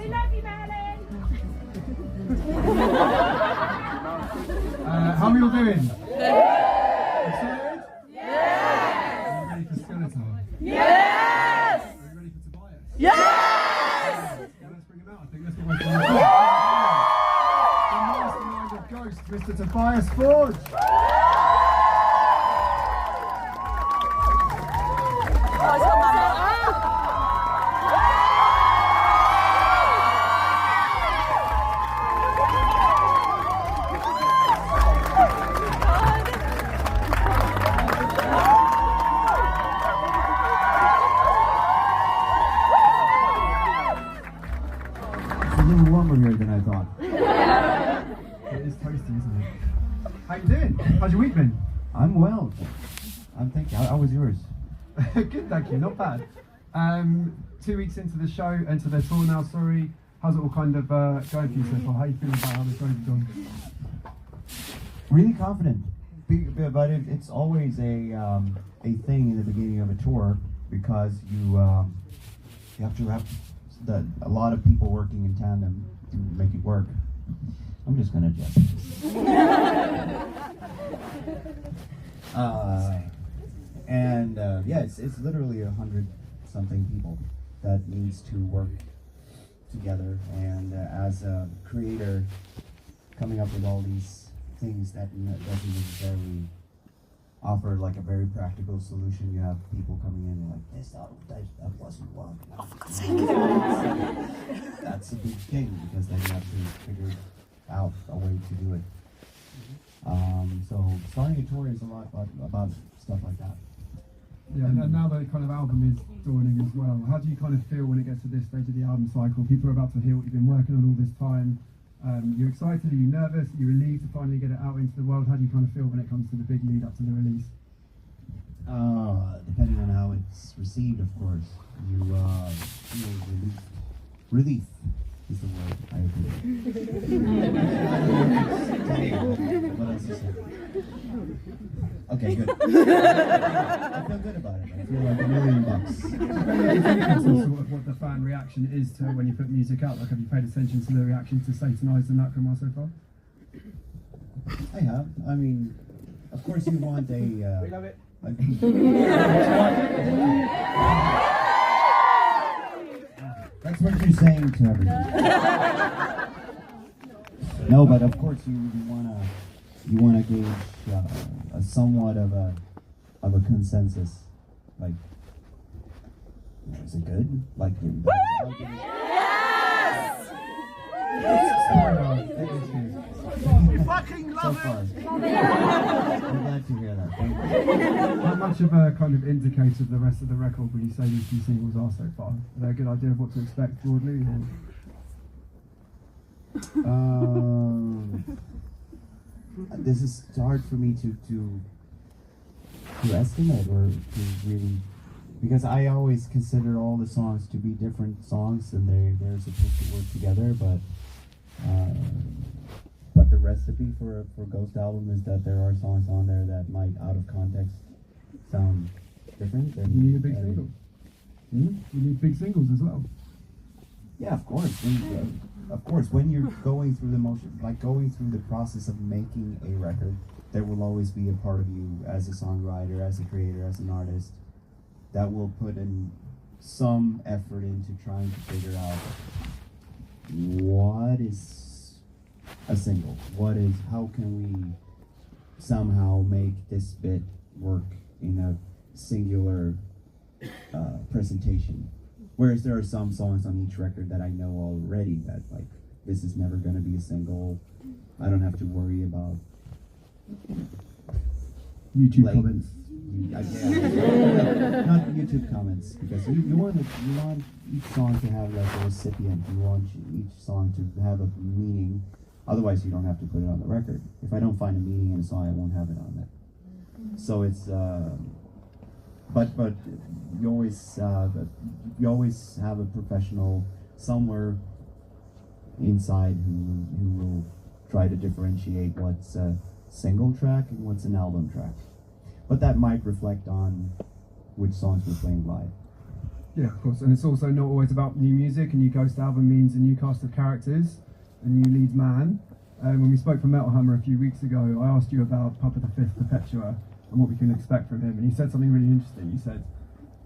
We love you, Merlin. How are you all doing? Excited? Yes! Are you ready for Skeletor? Yes! Are you ready for Tobias? Yes! Well, let's bring him out. I think that's what we're doing. The mastermind of Ghost, Mr. Tobias Forge. It's a little warmer here than I thought. It is toasty, isn't it? How you doing? How's your week been? I'm well. I'm thinking. How was yours? Good, thank you. Not bad. 2 weeks into the show, into the tour now. Sorry. How's it all kind of going for you so far? How are you feeling about how the show's gone? Really confident. But it's always a thing in the beginning of a tour because you have to have a lot of people working in tandem to make it work. I'm just gonna adjust. Yeah, it's literally 100-something people that needs to work together, and as a creator, coming up with all these things that doesn't necessarily offer like a very practical solution. You have people coming in like this, that wasn't one. Oh, for God's sake. That's a big thing because then you have to figure out a way to do it. So starting a tour is a lot about stuff like that. Yeah, and now the kind of album is dawning as well. How do you kind of feel when it gets to this stage of the album cycle? People are about to hear what you've been working on all this time. You're excited, are you nervous, are you relieved to finally get it out into the world? How do you kind of feel when it comes to the big lead up to the release? Depending on how it's received, of course. You feel relief is the word I agree. What else you say? Okay, good. I feel good about it. I feel like $1 million. That's also what the fan reaction is to when you put music out. Like, have you paid attention to the reaction to Satanize and Lacrima so far? I have. I mean, of course you want a... We love it. That's what you're saying to everyone. No, but of course you wanna gauge a somewhat of a consensus. Like, is it good? Like, We fucking love it. I'm glad to hear that. Thank you. How much of a kind of indicator of the rest of the record would you say these two singles are so far? Is there a good idea of what to expect broadly? This is hard for me to estimate or to really, because I always consider all the songs to be different songs and they're supposed to work together, but the recipe for a Ghost album is that there are songs on there that might, out of context, sound different. You need a big single. You need big singles as well. Yeah, of course. Of course, when you're going through the motion, like going through the process of making a record, there will always be a part of you as a songwriter, as a creator, as an artist, that will put in some effort into trying to figure out what is a single, how can we somehow make this bit work in a singular presentation. Whereas there are some songs on each record that I know already that, like, this is never going to be a single. I don't have to worry about YouTube comments. Not YouTube comments, because you want each song to have like a recipient. You want each song to have a meaning. Otherwise, you don't have to put it on the record. If I don't find a meaning in a song, I won't have it on it. So it's but you always have a professional somewhere inside who will try to differentiate what's a single track and what's an album track. But that might reflect on which songs we're playing live. Yeah, of course, and it's also not always about new music. A new Ghost album means a new cast of characters, a new lead man. When we spoke for Metal Hammer a few weeks ago, I asked you about Papa the Fifth Perpetua and what we can expect from him, and he said something really interesting. He said,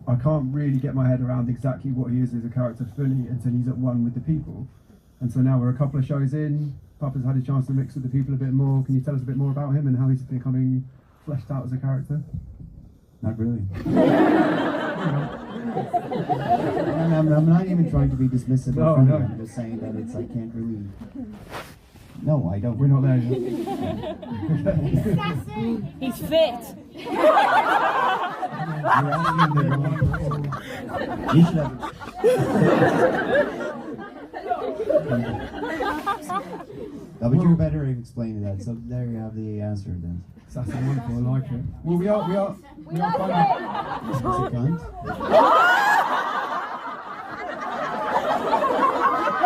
I can't really get my head around exactly what he is as a character fully until he's at one with the people. And so now we're a couple of shows in, Papa's had a chance to mix with the people a bit more. Can you tell us a bit more about him and how he's becoming fleshed out as a character? Not really. I'm not even trying to be dismissive. No. I'm just saying that I can't really. No, I don't. We're not there yet. He's fit. You should have. No, but you're better at explaining that. So there you have the answer then. That's wonderful. I like it. Well, we are finding. Is it cunt?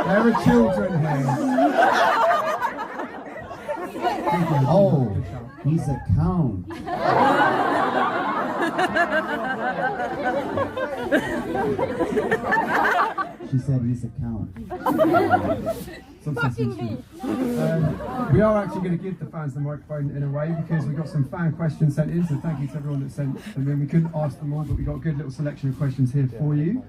There are children here. Oh, he's a count. She said he's a count. We are actually going to give the fans the microphone in a way because we got some fan questions sent in, so thank you to everyone that sent them in. We couldn't ask them all, but we got a good little selection of questions here for you.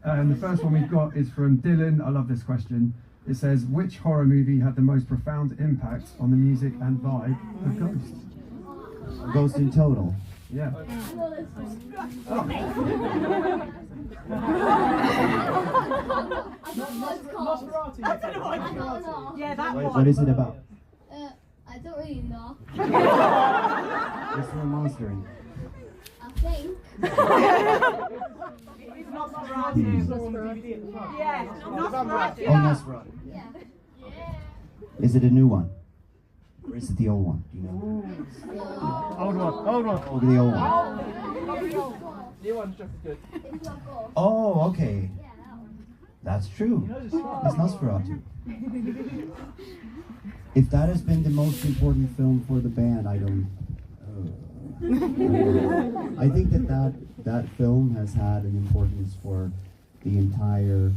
And the first one we've got is from Dylan. I love this question. It says, which horror movie had the most profound impact on the music and vibe of Ghost? Ghost in total. Yeah. Yeah, that one. What is it about? I don't really know. It's for monstering. I think. Yeah, Nosferatu. Oh, Nosferatu. Yeah. Is it a new one? Or is it the old one? Do you know? Old one. Oh, the old one. New one's just as good. It's not gold. Oh, okay. Yeah, that one. That's true. It's Nosferatu. If that has been the most important film for the band, I don't. I think that film has had an importance for the entire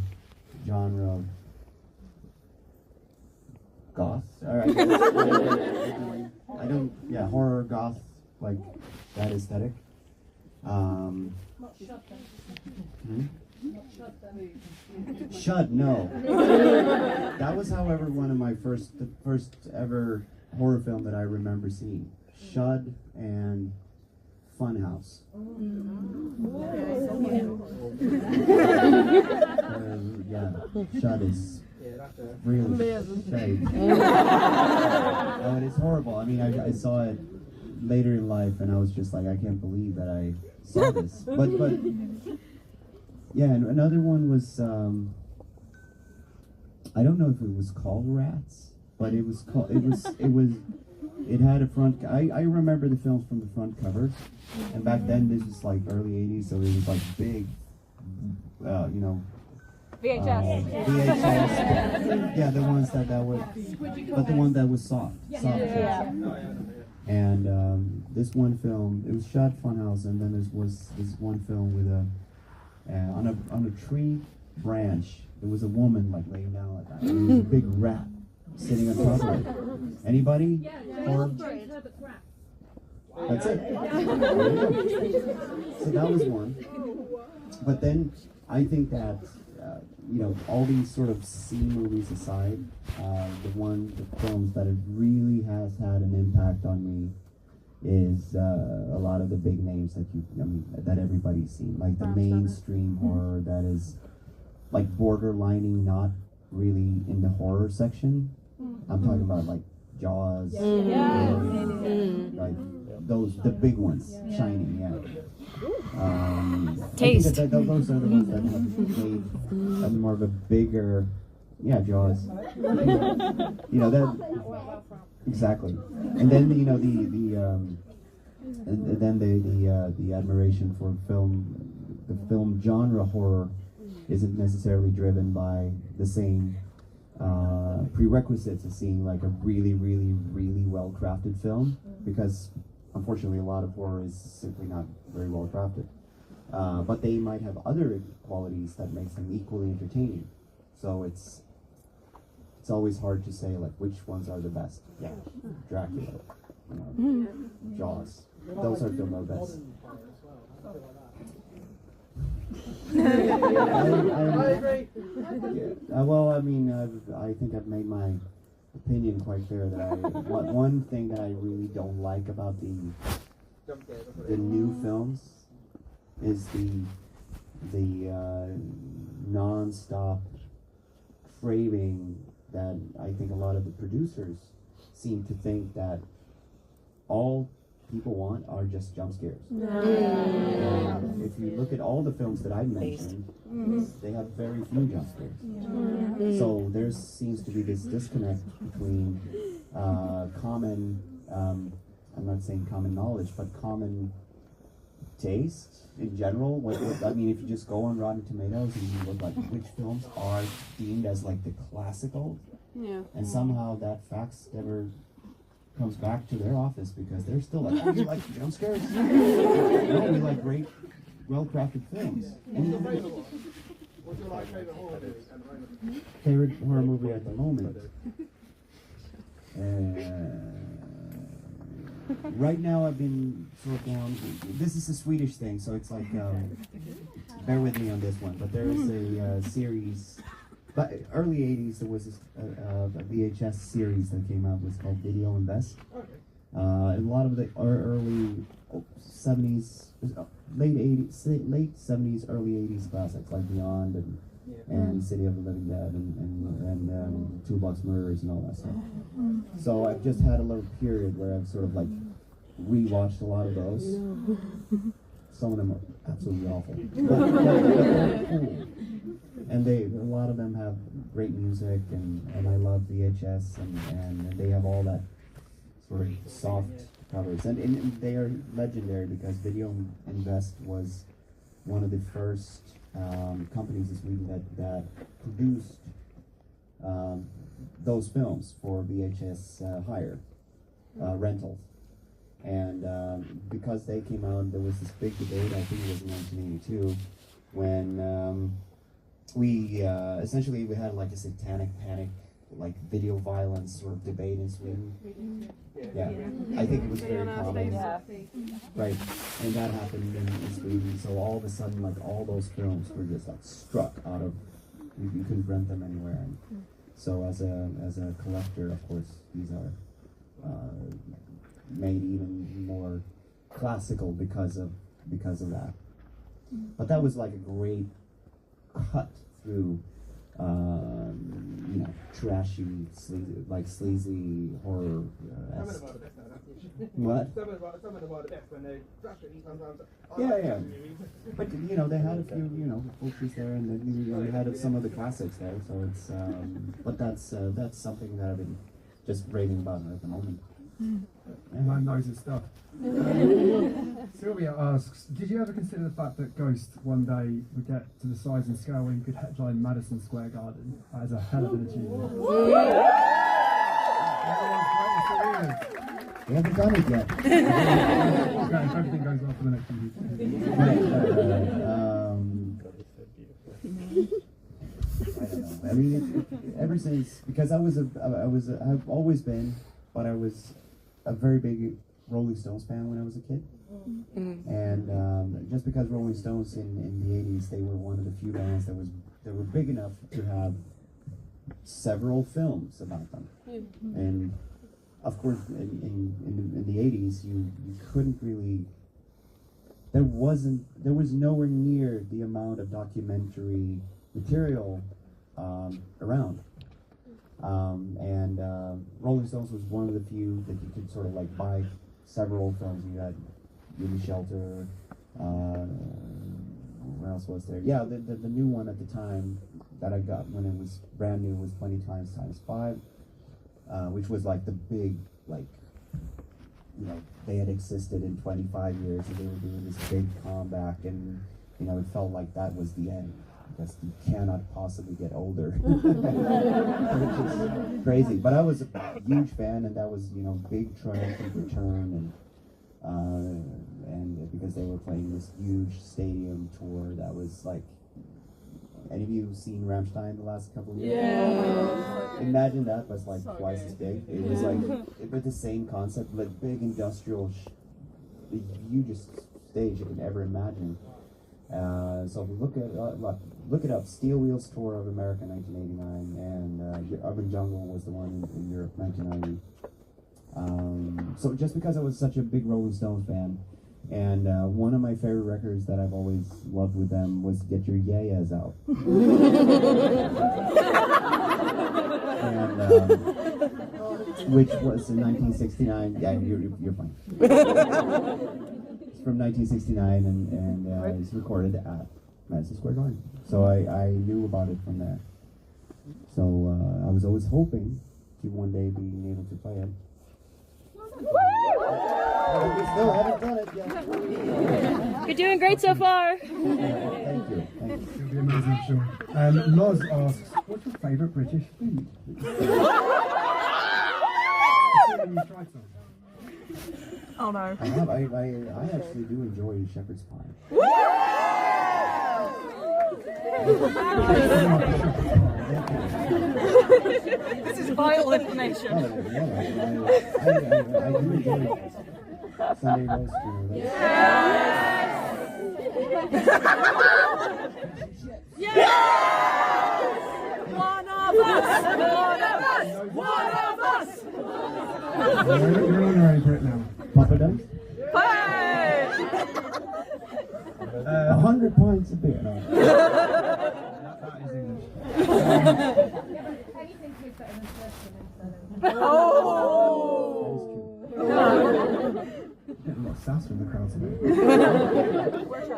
genre of goth. Yeah, horror, goth, like that aesthetic. Shut, no. That was, however, one of my the first ever horror film that I remember seeing. Shud and Funhouse. Yeah, Shud is really shade. Oh, it is horrible. I mean, I saw it later in life, and I was just like, I can't believe that I saw this. But yeah, and another one was I don't know if it was called Rats, but it was called it had a front. I remember the films from the front cover, and back then this was like early '80s, so it was like big, VHS. VHS. Yeah, the ones that would, but the one that was soft. Yeah. And this one film, it was shot Funhouse, and then there was this one film with on a tree branch. There was a woman like laying down like that. And there was a big rat sitting on top of it. Anybody? Or that's it. So that was one. But then I think that all these sort of C movies aside, the films that it really has had an impact on me is a lot of the big names that everybody's seen, like the mainstream horror that is like borderlining not really in the horror section. I'm talking about like Jaws, like the big ones, Shining, Taste. I think that those are the ones that have made more of a bigger, Jaws. That exactly. And then the admiration for the film genre horror isn't necessarily driven by the same prerequisites as seeing like a really, really, really well crafted film, because unfortunately a lot of horror is simply not very well crafted. but they might have other qualities that makes them equally entertaining. So it's always hard to say like which ones are the best. Yeah, Dracula, you know, Jaws. Those are the best. I agree. Yeah. Well, I mean, I think I've made my opinion quite clear that one thing that I really don't like about the new films is the non-stop craving that I think a lot of the producers seem to think that all people want are just jump scares. And if you look at all the films that I've mentioned, they have very few jump scares. So there seems to be this disconnect between common, I'm not saying common knowledge, but common taste in general. I mean, if you just go on Rotten Tomatoes and you look like which films are deemed as like the classical, and somehow that fact never comes back to their office because they're still like, oh, you like jump scares? No, we like great, well-crafted films. What's your favorite horror movie at the moment? Favorite horror movie at the moment? Right now I've been sort of going, this is a Swedish thing, so it's like, bear with me on this one, but there is a series, but early 80s there was a VHS series that came out, was called Video Invest. A lot of the early 70s, late 70s, early 80s classics like Beyond and City of the Living Dead and Toolbox Murders and all that stuff. So I've just had a little period where I've sort of like rewatched a lot of those. Some of them are absolutely awful, but they're cool. And a lot of them have great music, and I love VHS, and they have all that sort of soft covers, and they are legendary because Video Invest was one of the first companies in Sweden that produced those films for VHS hire, rentals. And because they came out, there was this big debate, I think it was in 1982, when we essentially we had like a satanic panic, like video violence sort of debate in Sweden. Yeah, I think it was very common. Right, and that happened in Sweden. So all of a sudden, like all those films were just like struck out of, you couldn't rent them anywhere. And so as a collector, of course, these are made even more classical because of that. But that was like a great cut through, trashy, sleazy horror. What? Some of them are the best when they trashy sometimes. Yeah. But they had a few folkies there, and then they had some of the classics there. So it's but that's something that I've been just raving about at the moment. Man knows his stuff. Sylvia asks, did you ever consider the fact that Ghost one day would get to the size and scale where you could headline Madison Square Garden as a hell of an achievement? We haven't done it yet. Okay, if everything goes well for the next few weeks. I don't know. I mean, ever since, because I've always been, but I was a very big Rolling Stones fan when I was a kid. And just because Rolling Stones in the 80s, they were one of the few bands that were big enough to have several films about them. And of course, in the 80s, you couldn't really, there was nowhere near the amount of documentary material around. And Rolling Stones was one of the few that you could sort of like buy several films. You had Gimme Shelter, what else was there? Yeah, the new one at the time that I got when it was brand new was 20 times ×5, which was like the big, like, they had existed in 25 years and they were doing this big comeback, and it felt like that was the end. Because you cannot possibly get older. Which is crazy. But I was a huge fan, and that was, big triumphant return, and because they were playing this huge stadium tour that was like, any of you seen Rammstein the last couple of years? Yeah. Imagine that was like twice as big. It was like, but the same concept, like big industrial, the hugest stage you could ever imagine. So look it up. Steel Wheels Tour of America 1989, and Urban Jungle was the one in Europe 1990. So just because I was such a big Rolling Stones fan, and one of my favorite records that I've always loved with them was Get Your Yayas Out. And, which was in 1969. Yeah, you're fine. It's from 1969, and it's recorded at Madison Square Garden. So I knew about it from there. So I was always hoping to one day being able to play it. We still haven't done it yet. You're doing great so far. Thank you. Thank you. It'll be amazing, I'm sure. Loz asks, what's your favourite British food? You tried some? Oh no. I actually do enjoy shepherd's pie. This is vital information. I do enjoy Sunday roast. Yes! One of us! One of us! You're an honorary Brit now. Papa Duck? Hey! 100 pints of beer. No. That is English. Oh! Getting a lot of sass from the crowd today. Where's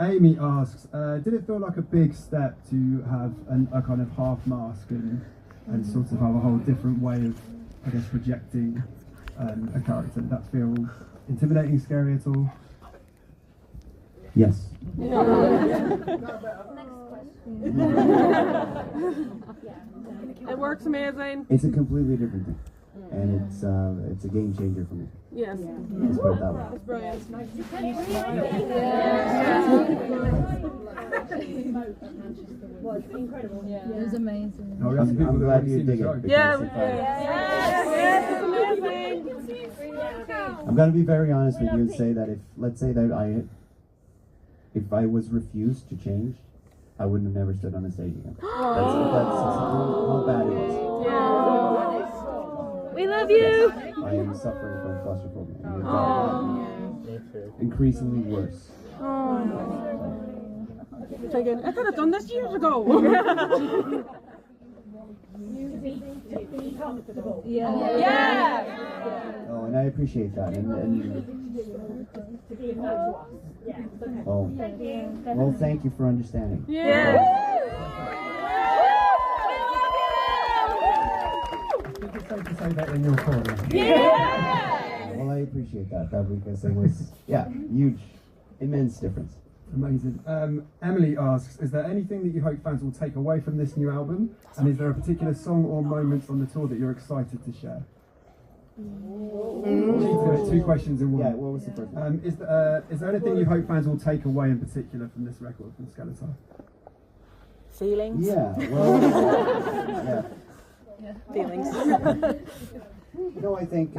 Amy asks, did it feel like a big step to have a kind of half mask and sort of have a whole different way of, I guess, projecting a character? Did that feel intimidating, scary at all? Yes. It works amazing. It's a completely different thing. And it's a game changer for me. Yes. Let's put it that way. It's brilliant. It was amazing. No, we have some people I'm that glad haven't you seen the dig show. it. because Yeah. if I- Yes, it's amazing. I'm gonna be very honest with you and say that let's say that if I was refused to change, I wouldn't have never stood on a stage again. That's how bad it was. We love you. I am suffering from claustrophobia. And it's gotten increasingly worse. Thinking, I could have done this years ago. Yeah. Oh, and I appreciate that. Oh, well, thank you for understanding. Yeah. I think it's safe to say that in your corner. Well, I appreciate that because it was, huge, immense difference. Amazing. Emily asks, is there anything that you hope fans will take away from this new album? And is there a particular song or moment on the tour that you're excited to share? Two questions in one. Yeah, what was the first one? Is there anything you hope fans will take away in particular from this record from Skeletor? Feelings. Yeah, well, Feelings. I think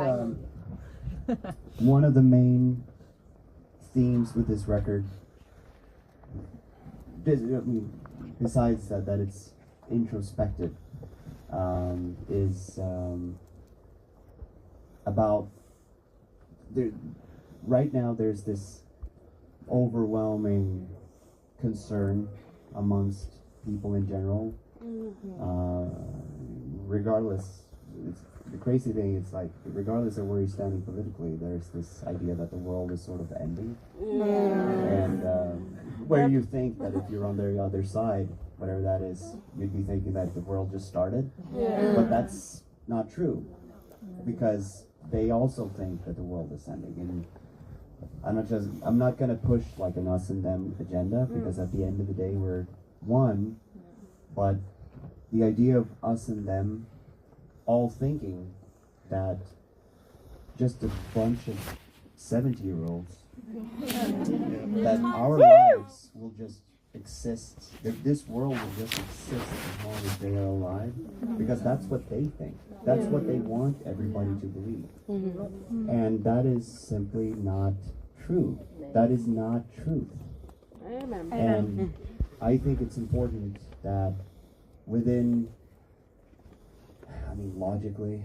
one of the main themes with this record, besides that it's introspective, is about right now there's this overwhelming concern amongst people in general. Regardless, the crazy thing is like regardless of where you're standing politically, there's this idea that the world is sort of ending, and where you think that if you're on the other side, whatever that is, you'd be thinking that the world just started, but that's not true, because they also think that the world is ending, and I'm not gonna push like an us and them agenda, because at the end of the day we're one, but the idea of us and them all thinking that just a bunch of 70-year-olds. That our lives will just exist, that this world will just exist as long as they are alive, because that's what they think. That's what they want everybody to believe. And that is simply not true. That is not truth. And I think it's important that logically,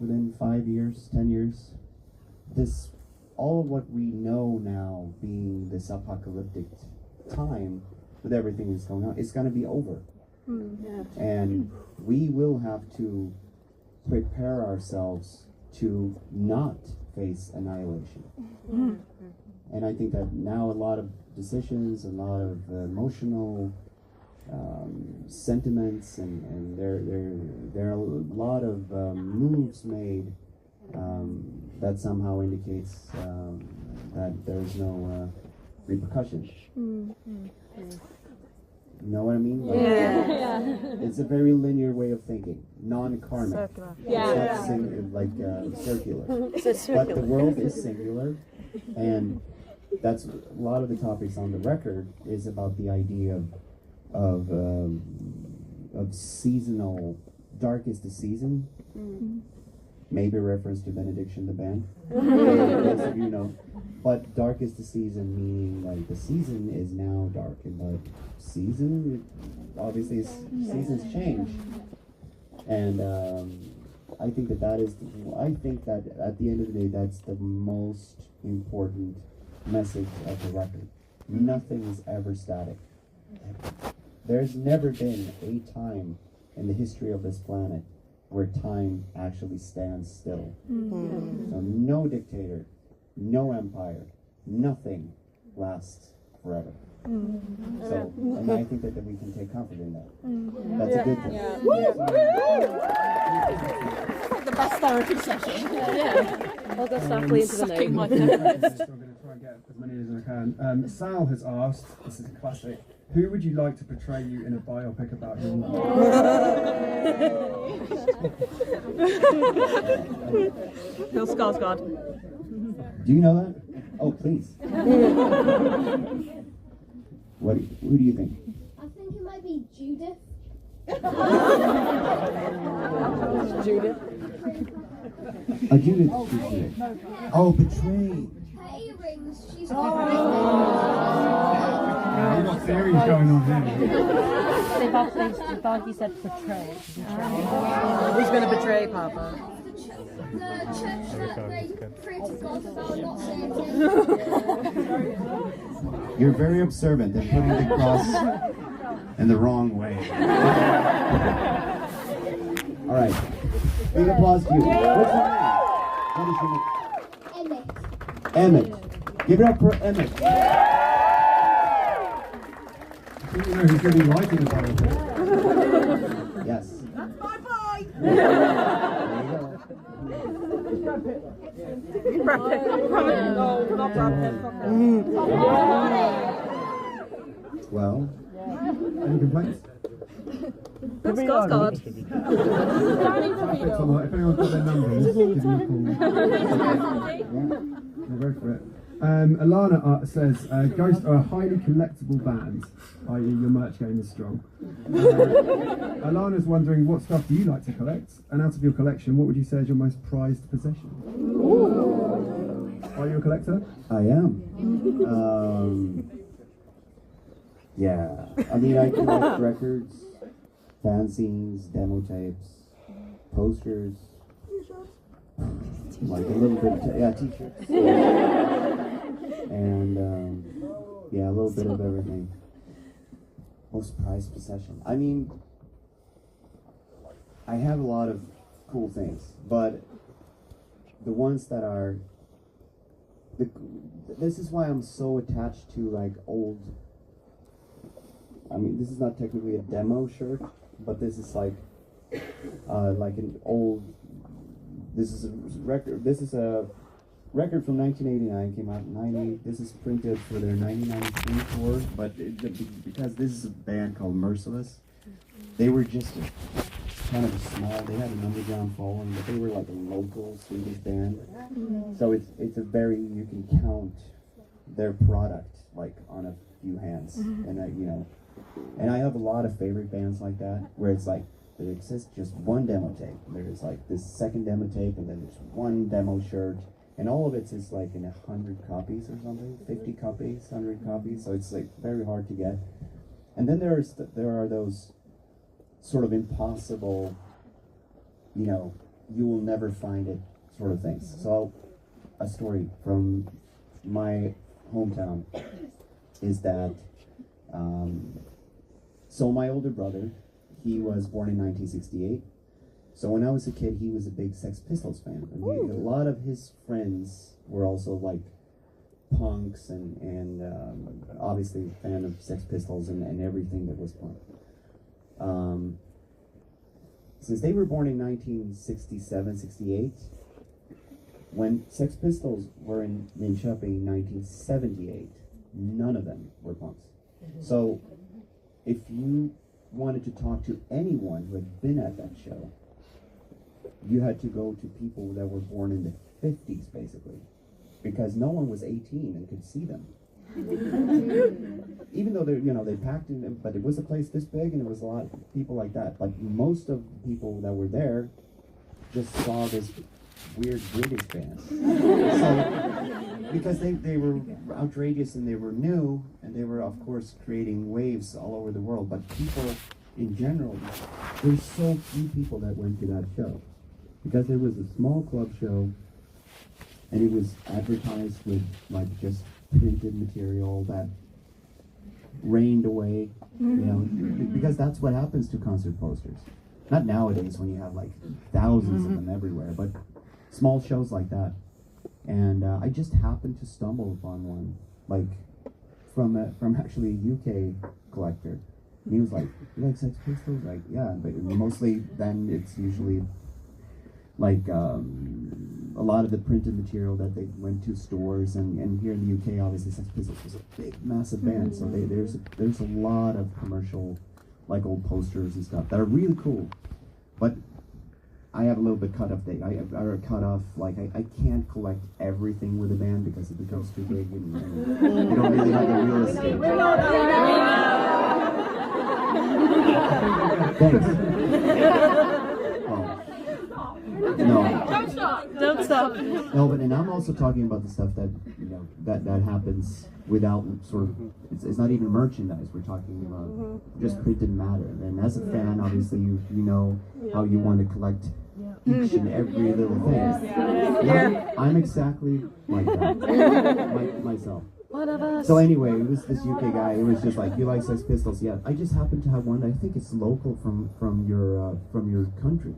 within 5 years, 10 years, all of what we know now being this apocalyptic time with everything that's going on, it's going to be over. And we will have to prepare ourselves to not face annihilation. And I think that now a lot of decisions, a lot of emotional sentiments, and there are a lot of moves made that somehow indicates that there's no repercussions. You know what I mean? It's a very linear way of thinking, non-karmic. It's not circular. But the world is singular, and that's a lot of the topics on the record is about the idea of seasonal. Dark is the season. Maybe a reference to Benediction the band. Most of you know. But dark is the season, meaning like the season is now dark, and the season, obviously, seasons change. And I think that at the end of the day, that's the most important message of the record. Nothing is ever static. There's never been a time in the history of this planet where time actually stands still. So no dictator, no empire, nothing lasts forever. So, and I think that we can take comfort in that. That's a good thing. The best therapy session. I'll go softly into the note. I'm going to try and get as many as I can. Sal has asked, this is a classic, who would you like to portray you in a biopic about your life? Bill Skarsgård. Do you know that? Oh, please. Who do you think? I think it might be Judith. Judith. Judith. Oh, betrayed. Her earrings, she's We've got theories going on here. They've already said portray. Who's going to betray Papa? the church that they pray to God about not saying it. You're very observant in putting the cross in the wrong way. All right. Big applause to you. What's your name? What is your name? Emmett. Emmett. Give it up for Emmett. I think you know who's going to be writing the biopic. Yes. That's my boy! There you go. Brad Pitt. No, not Brad Pitt. Well, Any complaints? Bill Skarsgård. If anyone's got their numbers, give them a call. We'll go for it. Alana says, Ghost are a highly collectible band, i.e. your merch game is strong. Alana's wondering, what stuff do you like to collect? And out of your collection, what would you say is your most prized possession? Are you a collector? I am. Yeah. I mean, I collect records, fanzines, demo tapes, posters, like a little bit of t-shirts. And, yeah, a little bit of everything. Most prized possession. I mean, I have a lot of cool things, but the ones that are, this is why I'm so attached to like old, I mean, this is not technically a demo shirt, but this is like an old, this is a record from 1989, came out in 98. This is printed for their 1993 tour, but because this is a band called Merciless, they were just kind of small. They had an underground following, but they were like a local Swedish band. So it's a very, you can count their product like on a few hands, and and I have a lot of favorite bands like that where it's like there exists just one demo tape. There's like this second demo tape, and then there's one demo shirt, and all of it is like in 100 copies or something, 50 copies, 100 copies. So it's like very hard to get. And then there are those sort of impossible, you will never find it sort of things. So a story from my hometown is that, so my older brother, he was born in 1968. So when I was a kid, he was a big Sex Pistols fan. And a lot of his friends were also like punks and obviously a fan of Sex Pistols and everything that was punk. Since they were born in 1967, 68, when Sex Pistols were in Linköping in 1978, none of them were punks. So if you wanted to talk to anyone who had been at that show, you had to go to people that were born in the 50s, basically, because no one was 18 and could see them. Even though they packed in, but it was a place this big and it was a lot of people like that. But most of the people that were there just saw this weird British band. So, because they were outrageous and they were new and they were of course creating waves all over the world. But people in general, there's so few people that went to that show because it was a small club show and it was advertised with like just printed material that rained away, because that's what happens to concert posters. Not nowadays when you have like thousands of them everywhere, but small shows like that. And I just happened to stumble upon one, like from actually a UK collector. And he was like, "You like Sex Pistols?" Like, yeah, but mostly then it's usually like a lot of the printed material that they went to stores, and here in the UK, obviously, Sex Pistols was a big, massive band, so there's a lot of commercial, like old posters and stuff that are really cool, but I have a little bit cut off date. I cut off, like I can't collect everything with a band because it becomes too big, and you don't really have the real estate. Thanks. No. Don't stop. No, but and I'm also talking about the stuff that that happens without sort of it's not even merchandise. We're talking about just printed matter. And as a fan, obviously you know how you want to collect each and every little thing. I'm exactly like that myself. One of us. So anyway, it was this UK guy. It was just like, "You like Sex Pistols?" Yeah. I just happen to have one. I think it's local from your country.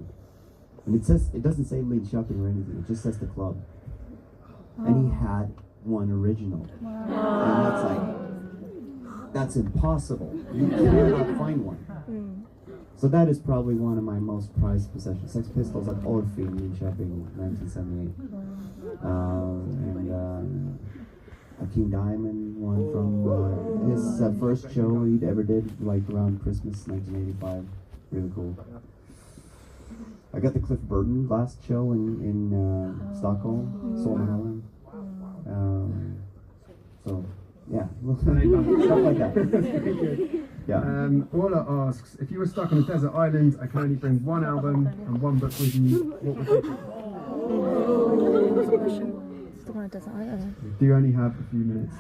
And it doesn't say Linköping or anything, it just says the club. And he had one original. And that's like, that's impossible. You cannot find one. So that is probably one of my most prized possessions. Sex Pistols at Orphy in Linköping, 1978. And a King Diamond one from his first show he'd ever did, like around Christmas, 1985. Really cool. I got the Cliff Burton last show in Stockholm, Solna. So yeah, stuff like that. Yeah. Paula asks, if you were stuck on a desert island, I can only bring one album and one book with you, what would you do? Stuck on a desert island. Do you only have a few minutes?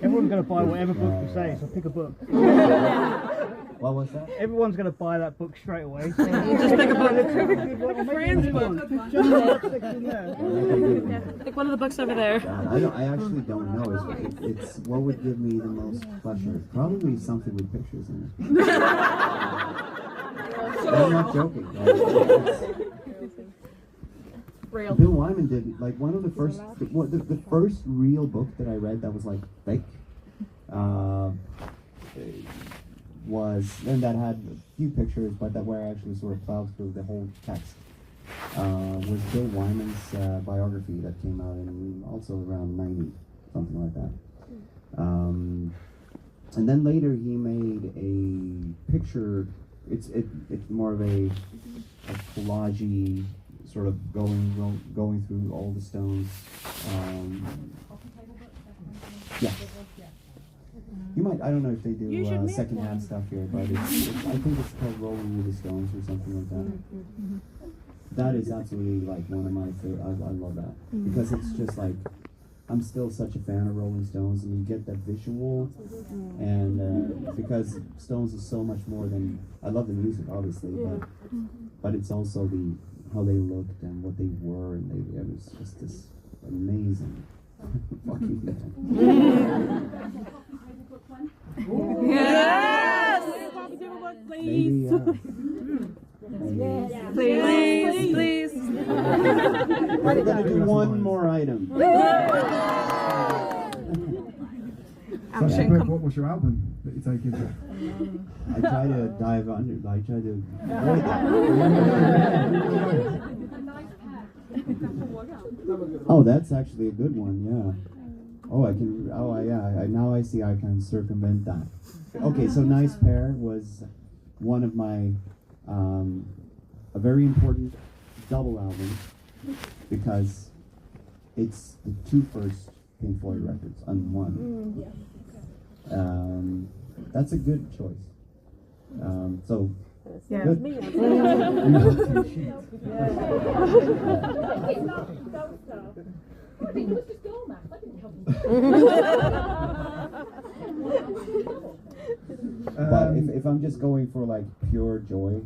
Everyone's going to buy whatever book you say, so pick a book. What was that? Everyone's going to buy that book straight away. So Just pick a book. Pick a friend's book. Just the book section there. Pick one of the books over there. I actually don't know. It's what would give me the most pleasure. Probably something with pictures in it. I'm not joking. Bill Wyman did like one of the first, the first real book that I read that was like fake. Was, and that had a few pictures, but that were actually sort of plowed through the whole text. Was Bill Wyman's biography that came out in also around 90, something like that. And then later he made a picture. It's more of a collage-y sort of going through all the stones. Yeah. You might, I don't know if they do second-hand stuff here, but I think it's called Rolling with the Stones or something like that. That is absolutely like one of my favorite. I love that because it's just like, I'm still such a fan of Rolling Stones, and you get that visual, and because Stones is so much more than, I love the music obviously, but it's also how they looked and what they were, and it was just this amazing fucking band. Yes! Maybe, Please. we're gonna do one more item. So, Brooke, what was your album that you take into? I try to dive under. I try to avoid that. Oh, that's actually a good one. Yeah. Oh, I can. Oh, yeah. Now I see I can circumvent that. Okay, so Nice Pair was one of my a very important double album because it's the two first Pink Floyd records on one. That's a good choice. So Yeah. good. But if I'm just going for like pure joy,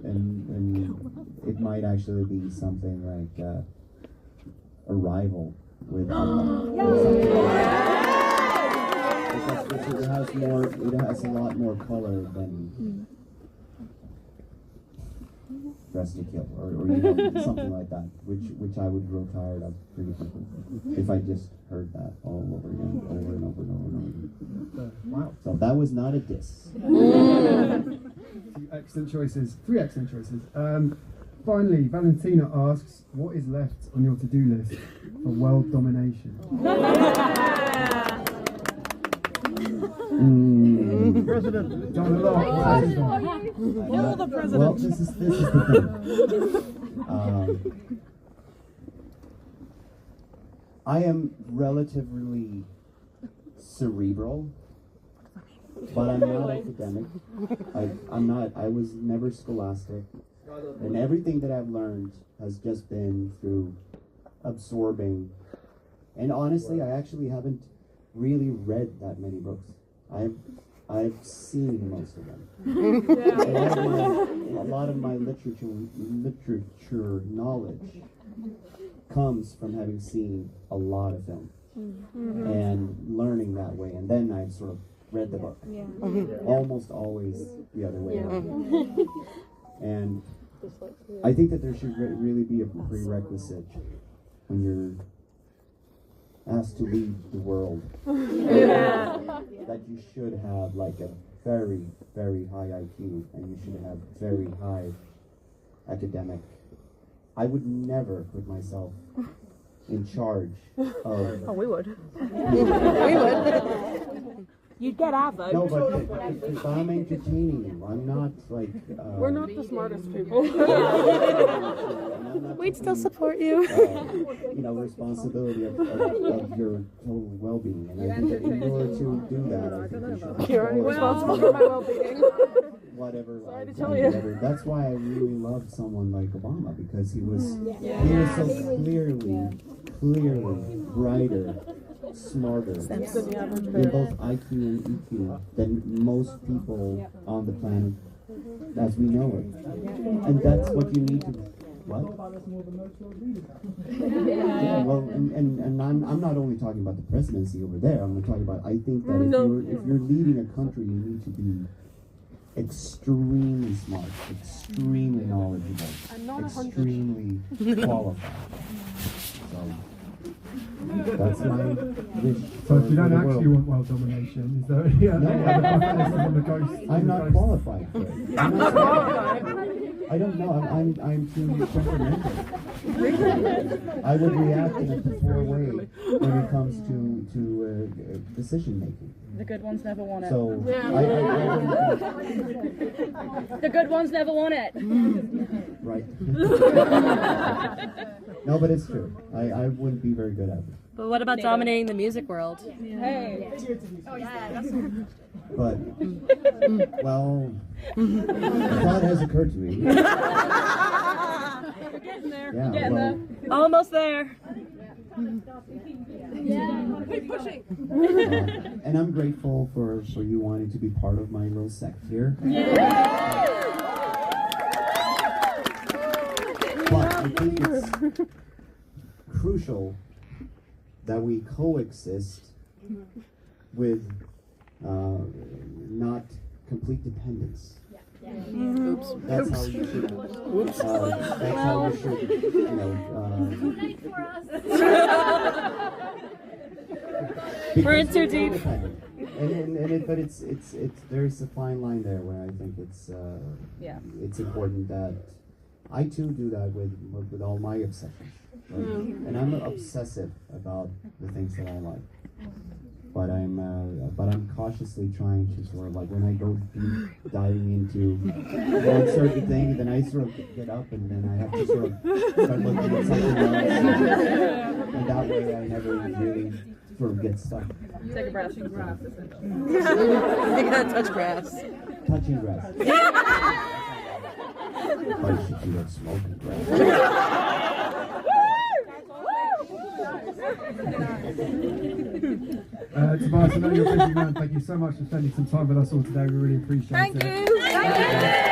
and it might actually be something like Arrival with because it has a lot more color than Dress to Kill, or something like that, which I would grow tired of pretty quickly if I just heard that all over again, over and over and over and over again. Wow. So that was not a diss. Excellent choices. 3 excellent choices. Finally, Valentina asks, what is left on your to-do list for world domination? President. Done a lot. You're the president. Well, this is the thing. I am relatively cerebral, but I'm not academic. I was never scholastic, and everything that I've learned has just been through absorbing. And honestly, I actually haven't really read that many books. I've seen most of them. A lot of my literature knowledge comes from having seen a lot of film and learning that way, and then I've sort of read the book. Almost always the other way around. And I think that there should really be a prerequisite when you're asked to lead the world. That you should have like a very, very high IQ, and you should have very high academic. I would never put myself in charge of... Oh, we would. We would. You'd get our vote. No, but if I'm entertaining you, I'm not like... We're not the smartest people. We'd still support you. Responsibility of your total well-being. And I think that in order to do that, I think you should... You're only responsible for my well-being. Whatever. Sorry to tell you. That's why I really love someone like Obama, because he was so clearly brighter, smarter in both IQ and EQ than most people on the planet as we know it. And that's what you need to... What? Yeah, well, and I'm not only talking about the presidency over there, I'm talking about, I think that if you're leading a country, you need to be extremely smart, extremely knowledgeable, extremely qualified. So that's my wish. So if you don't actually want world domination, is there any other ghost? I'm not qualified for it. I'm not qualified. I don't know. I'm too temperamental. I would react in a poor way when it comes to decision making. The good ones never want it. So The good ones never want it. right. No, but it's true. I wouldn't be very good at it. But what about dominating the music world? Hey. Oh yeah. But well, the thought has occurred to me. Getting there. Yeah, well, Almost there. Keep pushing. and I'm grateful for you wanting to be part of my little sect here. But I think it's crucial that we coexist with not complete dependence. That's how you should. That's how you should. We're in too deep. But it's there's a fine line there where I think it's important that I too do that with all my obsessions, right? And I'm obsessive about the things that I like. But I'm cautiously trying to sort of like when I go deep diving into one certain thing, then I sort of get up and then I have to sort of start looking at something else, and that way I never really sort of get stuck. Take a breath. You gotta touch grass. Touching grass. I should do that smoking grass. Tobias, I know you're a busy man. Thank you so much for spending some time with us all today. We really appreciate it. Thank you.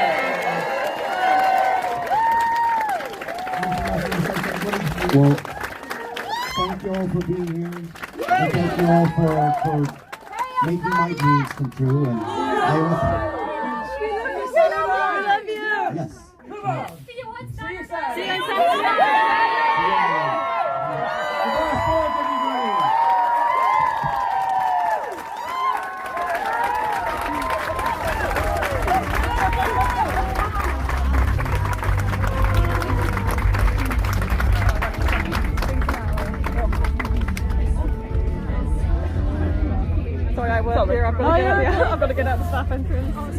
Well, thank you all for being here. And thank you all for making my dreams come true. And I love you. yes. See you on Saturday. See you on Saturday. Sorry, I work here. I've got to get out the staff entrance. Oh,